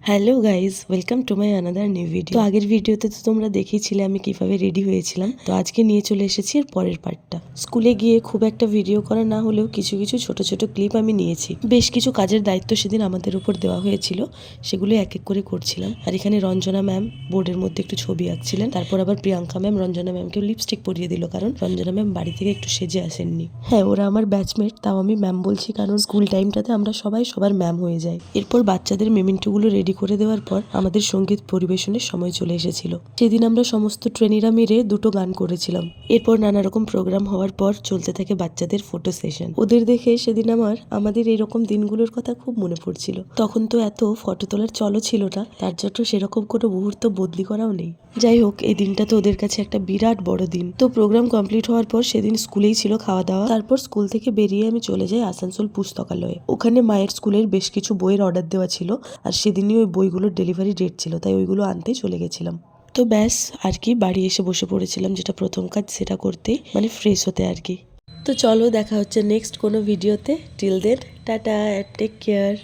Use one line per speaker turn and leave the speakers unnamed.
Hello guys, welcome to my another new video. তো আগের ভিডিওতে তো তোমরা দেখেছিলে আমি কিভাবে রেডি হয়েছিলাম। তো আজকে নিয়ে চলে এসেছি এর পরের পার্টটা। স্কুলে গিয়ে খুব একটা ভিডিও করা না হলেও কিছু কিছু ছোট ছোট ক্লিপ আমি নিয়েছি। বেশ কিছু কাজের দায়িত্ব সেদিন আমাদের উপর দেওয়া হয়েছিল, সেগুলো এক এক করে করছিলাম। আর এখানে রঞ্জনা ম্যাম বোর্ডের মধ্যে একটু ছবি আঁকছিলেন। তারপর আবার প্রিয়াঙ্কা ম্যাম রঞ্জনা ম্যামকে লিপস্টিক পরিয়ে দিল, কারণ রঞ্জনা ম্যাম বাড়ি থেকে একটু সেজে আসেননি। হ্যাঁ, ওরা আমার ব্যাচমেট, তাও আমি ম্যাম বলছি কারণ স্কুল টাইমটাতে আমরা সবাই সবার ম্যাম হয়ে যাই। এরপর বাচ্চাদের মেমেন্টোগুলো রেডি করে দেওয়ার পর আমাদের সঙ্গীত পরিবেশনের সময় চলে এসেছিল। সেদিন আমরা সমস্ত ট্রেনিরা মিলে দুটো গান করেছিলাম। এরপর নানা রকম প্রোগ্রাম হওয়ার পর চলতে থাকে বাচ্চাদের ফটো সেশন। ওদের দেখে সেদিন আমাদের এরকম দিনগুলোর কথা খুব মনে পড়ছিল। তখন তো এত ফটো তোলার চলও ছিল না, তার জন্য সেরকম কোনো মুহূর্ত বদলি করাও নেই। যাই হোক, এই দিনটা তো ওদের কাছে একটা বিরাট বড় দিন। তো প্রোগ্রাম কমপ্লিট হওয়ার পর সেদিন স্কুলেই ছিল খাওয়া দাওয়া। তারপর স্কুল থেকে বেরিয়ে আমি চলে যাই আসানসোল পুস্তকালয়ে। ওখানে মায়ের স্কুলের বেশ কিছু বইয়ের অর্ডার দেওয়া ছিল, আর সেদিনই ওই বইগুলোর ডেলিভারি ডেট ছিল, তাই ওইগুলো আনতে চলে গেছিলাম। তো ব্যাস আর কি, বাড়ি এসে বসে পড়েছিলাম, যেটা প্রথম কাজ সেটা করতেই, মানে ফ্রেশ হতে আর কি। তো চলো, দেখা হচ্ছে নেক্সট কোনো ভিডিওতে। Till then tata, take care.